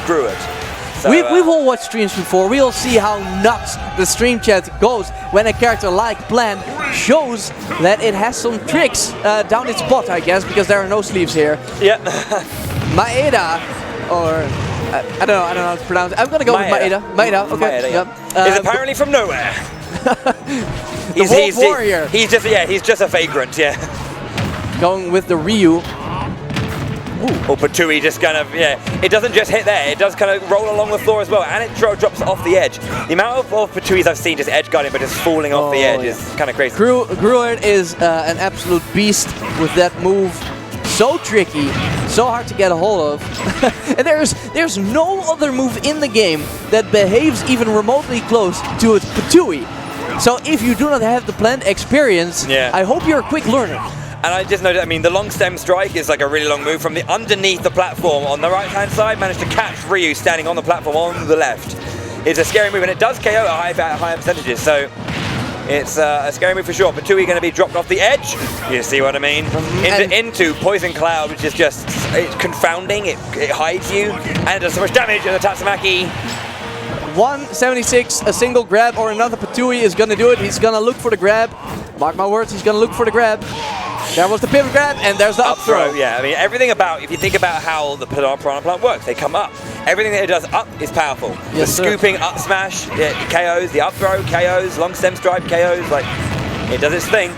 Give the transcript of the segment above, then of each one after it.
Greward. So, We've all watched streams before. We'll see how nuts the stream chat goes when a character like Plan shows that it has some tricks down its butt, I guess, because there are no sleeves here. Yeah. Maeda, or I don't know how to pronounce it. I'm gonna go with Maeda. Maeda, okay. Maeda, yeah. Is apparently from nowhere. Wolf Warrior. He's just a vagrant, yeah. Going with the Ryu. Or Patui just kind of, it doesn't just hit there, it does kind of roll along the floor as well, and it drops off the edge. The amount of Patuis I've seen just edge guarding but just falling off the edge is kind of crazy. Greward is an absolute beast with that move. So tricky, so hard to get a hold of. And there's no other move in the game that behaves even remotely close to a Patui. So if you do not have the planned experience, I hope you're a quick learner. And I just noticed, I mean, the long stem strike is like a really long move from the underneath the platform on the right-hand side. Managed to catch Ryu standing on the platform on the left. It's a scary move, and it does KO at higher percentages, so it's a scary move for sure. Patui going to be dropped off the edge. You see what I mean? Into Poison Cloud, which is just confounding. It hides you, and it does so much damage. And the Tatsumaki. 176, a single grab or another Patui is going to do it. He's going to look for the grab. Mark my words, he's going to look for the grab. There was the pivot grab, and there's the up throw. Yeah, I mean, everything about, if you think about how the Piranha plant works, they come up. Everything that it does up is powerful. Yes, the scooping up smash, KOs, the up throw, KOs, long stem strike, KOs, like, it does its thing.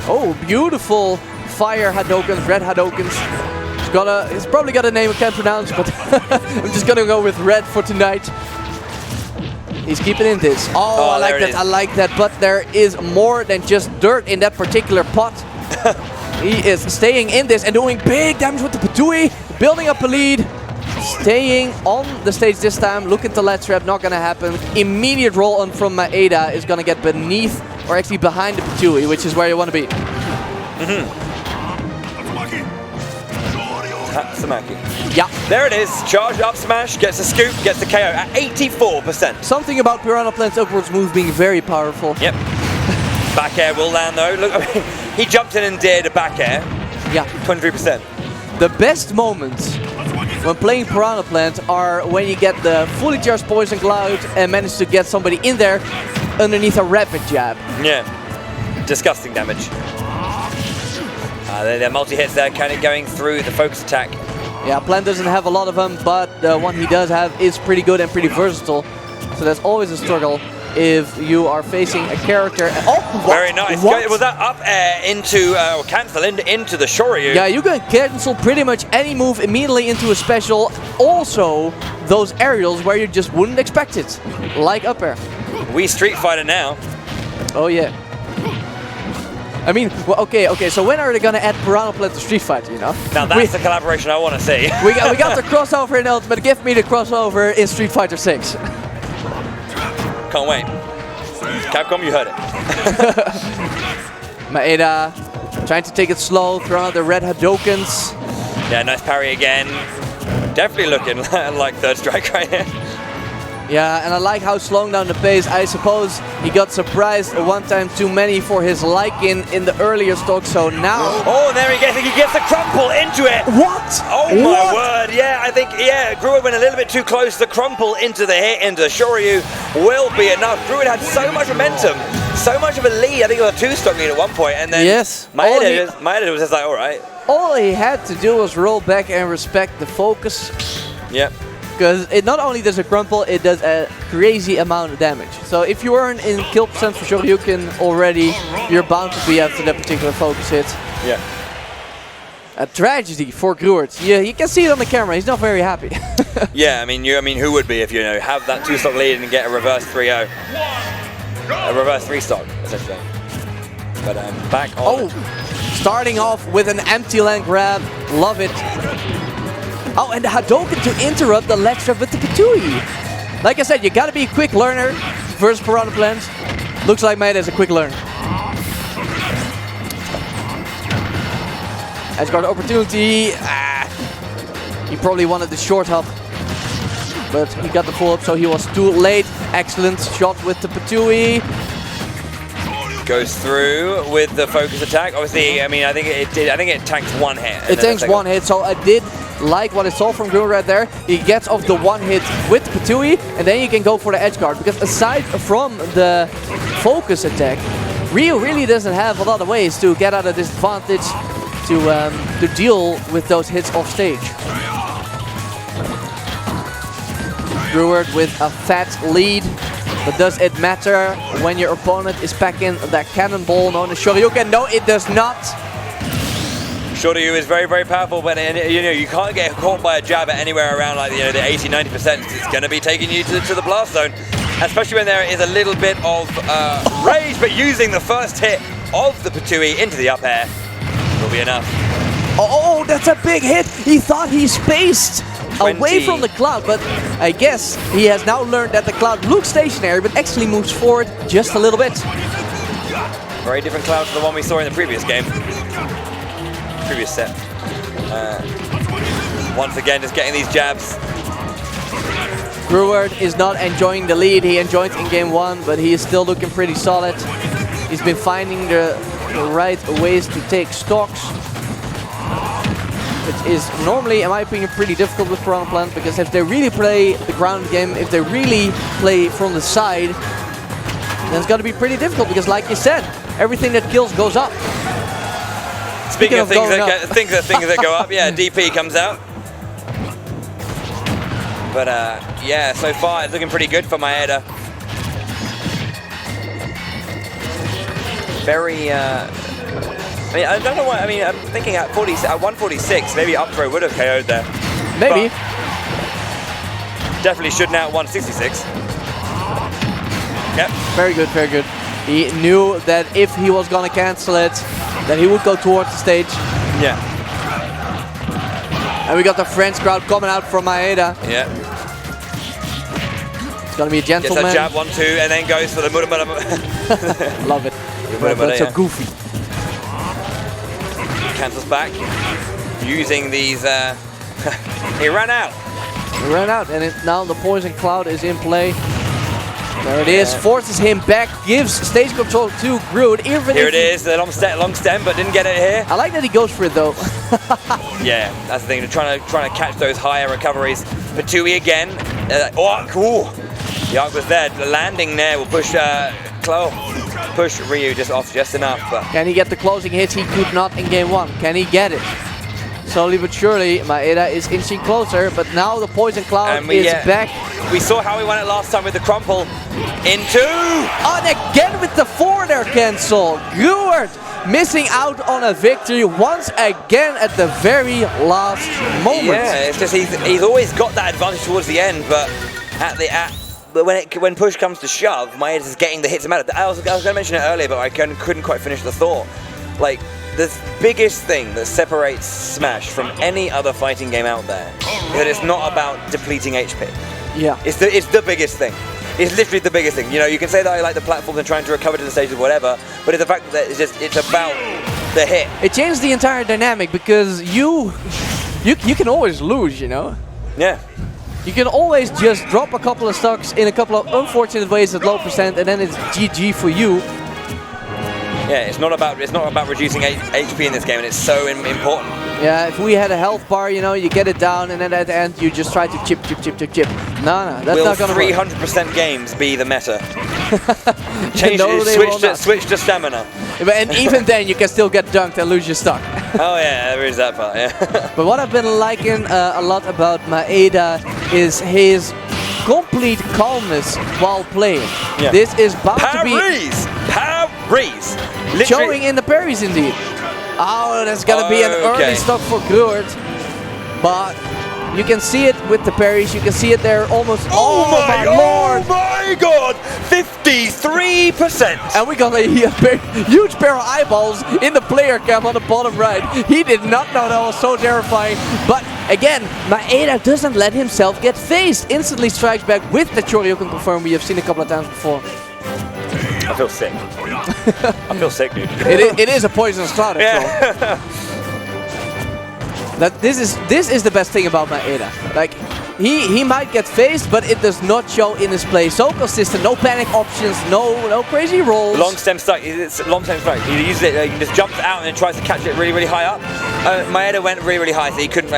Oh, beautiful fire Hadokens, red Hadokens. He's probably got a name I can't pronounce, but I'm just going to go with red for tonight. He's keeping in this. Oh, I like that, I like that. But there is more than just dirt in that particular pot. He is staying in this and doing big damage with the Patui, building up a lead. Staying on the stage this time, looking to ledge trap, not gonna happen. Immediate roll on from Maeda is gonna get beneath, or actually behind the Patui, which is where you want to be. Tatsumaki. Yeah. There it is. Charge up smash, gets a scoop, gets the KO at 84%. Something about Piranha Plant's upwards move being very powerful. Yep. Back air will land though. Look, I mean, he jumped in and did a back air. Yeah. 23%. The best moments when playing Piranha Plant are when you get the fully charged Poison Cloud and manage to get somebody in there underneath a rapid jab. Yeah. Disgusting damage. They're multi-hits there, kind of going through the focus attack. Yeah, Plant doesn't have a lot of them, but the one he does have is pretty good and pretty versatile. So that's always a struggle if you are facing a character. Oh, what? Very nice. What? Was that up air into, or cancel into the Shoryu? Yeah, you can cancel pretty much any move immediately into a special. Also, those aerials where you just wouldn't expect it, like up air. We Street Fighter now. Oh yeah. I mean, well, okay, so when are they gonna add Piranha Plant to Street Fighter, you know? Now that's the collaboration I want to see. we got the crossover in Ultimate, give me the crossover in Street Fighter 6. Can't wait. Capcom, you heard it. Maeda trying to take it slow, throw out the red Hadokens. Yeah, nice parry again. Definitely looking like third strike right here. Yeah, and I like how slowing down the pace. I suppose he got surprised one time too many for his liking in the earlier stock, so now... Oh, there he gets the crumple into it! What? Oh my word, yeah, I think, Greward went a little bit too close. The crumple into the hit, into the Shoryu will be enough. Greward had so much momentum, so much of a lead. I think it was a two-stock lead at one point, and then Maeda was just like, alright. All he had to do was roll back and respect the focus. Yep. Because it not only does a crumple, it does a crazy amount of damage. So if you weren't in kill percent for Shoryuken already, you're bound to be after that particular focus hit. Yeah. A tragedy for Greward. Yeah, you can see it on the camera. He's not very happy. Yeah, I mean, who would be if you have that two-stock lead and get a reverse 3-0, a reverse 3-stock essentially. But back on. Oh, starting off with an empty land grab. Love it. Oh, and the Hadoken to interrupt the ledge trap with the Patui. Like I said, you gotta be a quick learner versus Piranha Plant. Looks like Maeda is a quick learner. Has got an opportunity. He probably wanted the short hop, but he got the full up, so he was too late. Excellent shot with the Patui. Goes through with the focus attack. Obviously, I mean, I think it tanked one hit. It tanks one hit, so I did like what I saw from Greward right there. He gets off the one hit with the Patui, and then you can go for the edge guard. Because aside from the focus attack, Ryu really doesn't have a lot of ways to get out of this advantage to deal with those hits off stage. Greward with a fat lead. But does it matter when your opponent is packing that cannonball known as Shoryuken? No, it does not. Shoryu is very, very powerful, but you can't get caught by a jab at anywhere around like the 80-90%. It's going to be taking you to the blast zone, especially when there is a little bit of rage. But using the first hit of the Patui into the up air will be enough. Oh, that's a big hit. He thought he spaced away from the cloud, but I guess he has now learned that the cloud looks stationary, but actually moves forward just a little bit. Very different cloud to the one we saw in the previous game. Previous set. Once again, just getting these jabs. Greward is not enjoying the lead. He enjoyed in game 1, but he is still looking pretty solid. He's been finding the right ways to take stocks, which is normally, in my opinion, pretty difficult with Piranha Plant, because if they really play the ground game, if they really play from the side, then it's going to be pretty difficult, because like you said, everything that kills goes up. Speaking of things that go up, yeah, DP comes out. But yeah, so far it's looking pretty good for Maeda. Very, I mean, I don't know why. I mean, I'm thinking at 146, maybe up throw would have KO'd there. Maybe. But definitely should now at 166. Yep. Very good, very good. He knew that if he was gonna cancel it, that he would go towards the stage. Yeah. And we got the French crowd coming out from Maeda. Yeah. It's gonna be a gentleman. Gets a jab 1-2 and then goes for the Muda. Love it. That's so goofy. Cancels back. Using these. He ran out. He ran out, and now the poison cloud is in play. There it is, forces him back, gives stage control to Greward. Here it is, the long stem, but didn't get it here. I like that he goes for it though. Yeah, that's the thing. They're trying to catch those higher recoveries. Patui again. Oh, cool. The arc was there. The landing there will push push Ryu just off just enough. But can he get the closing hits? He could not in game 1. Can he get it? Slowly but surely, Maeda is inching closer, but now the poison cloud is back. We saw how he won it last time with the crumple. Into! And again with the forward cancel. Greward missing out on a victory once again at the very last moment. Yeah, it's just he's always got that advantage towards the end, but when push comes to shove, Maeda's is getting the hits. I was going to mention it earlier, but I couldn't quite finish the thought. Like, the biggest thing that separates Smash from any other fighting game out there is that it's not about depleting HP. Yeah. It's the biggest thing. It's literally the biggest thing. You know, you can say that I like the platforms and trying to recover to the stages or whatever, but it's the fact that it's about the hit. It changed the entire dynamic, because you can always lose, you know? Yeah. You can always just drop a couple of stocks in a couple of unfortunate ways at low percent, and then it's GG for you. Yeah, it's not about reducing HP in this game, and it's so important. Yeah, if we had a health bar, you know, you get it down, and then at the end you just try to chip. No, that's not gonna work. Will 300% games be the meta? Switch to stamina. And even then, you can still get dunked and lose your stock. Oh yeah, there is that part. Yeah. But what I've been liking a lot about Maeda is his complete calmness while playing. Yeah. This is about to be Parries. Showing in the parries indeed. Oh, that's gonna be an early stock for Greward. But you can see it with the parries. You can see it there almost. Oh my lord! Oh my god! 53%! And we got a huge pair of eyeballs in the player cam on the bottom right. He did not know that was so terrifying. But again, Maeda doesn't let himself get phased. Instantly strikes back with the Shoryuken confirm we have seen a couple of times before. I feel sick. I feel sick, dude. It is a poisonous cloud, yeah. This is the best thing about Maeda. Like, he might get phased, but it does not show in his play. So consistent, no panic options, no crazy rolls. Long stem strike. It's long stem strike. He uses it. He just jumps out and tries to catch it really, really high up. Maeda went really, really high, so he couldn't,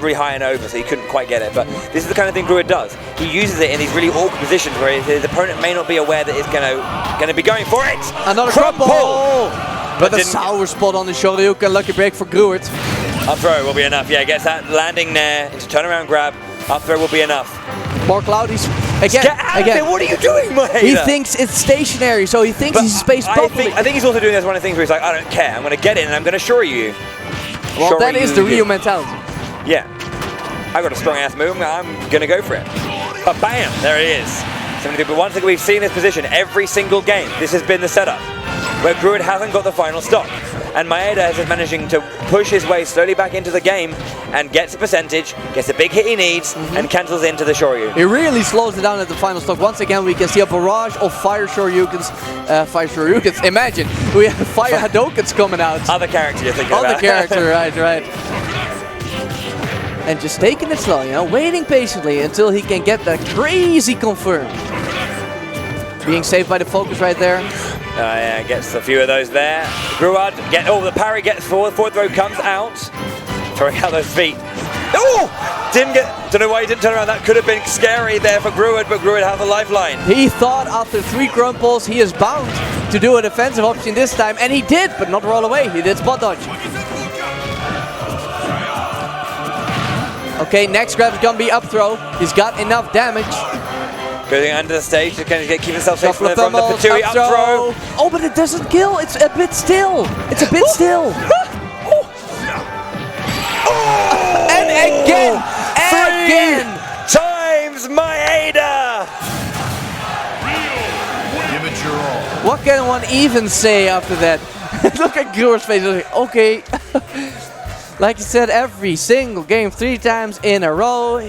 really high and over, so he couldn't quite get it. But this is the kind of thing Greward does. He uses it in these really awkward positions where his opponent may not be aware that it's going to be going for it. Another crumple! But a sour spot on the Shoryuken. Lucky break for Greward. Up throw will be enough. Yeah, gets that landing there into turnaround grab. Up throw will be enough. More cloudies. Again. Get out of there. What are you doing, Maeda? He thinks it's stationary, so he thinks he's space bubbling. I think he's also doing this one of the things where he's like, I don't care. I'm going to get it and I'm going to shore you. Well, that is the Ryu mentality. Yeah. I got a strong ass move. I'm going to go for it. But bam, there it is. But one thing we've seen this position every single game. This has been the setup where Greward hasn't got the final stock. And Maeda is managing to push his way slowly back into the game and gets a percentage, gets a big hit he needs, and cancels into the Shoryu. He really slows it down at the final stock. Once again, we can see a barrage of fire Shoryukens. Imagine, we have fire Hadokens coming out. Other character you're thinking about. Other character, right. And just taking it slow, you know, waiting patiently until he can get that crazy confirm. Being saved by the focus right there. Yeah, gets a few of those there. Greward, the parry gets forward throw comes out. Throwing out those feet. Oh! Don't know why he didn't turn around. That could have been scary there for Greward, but Greward has a lifeline. He thought after 3 crumples he is bound to do a defensive option this time, and he did, but not roll away. He did spot dodge. Okay, next grab is gonna be up throw. He's got enough damage. Going under the stage to kind of keep himself safe from the Patui up throw. Oh, but it doesn't kill. It's a bit still. It's a bit still. And again. Times Maeda. Give it your all. What can one even say after that? Look at Greward's face. Like, okay. Like you said, every single game 3 times in a row.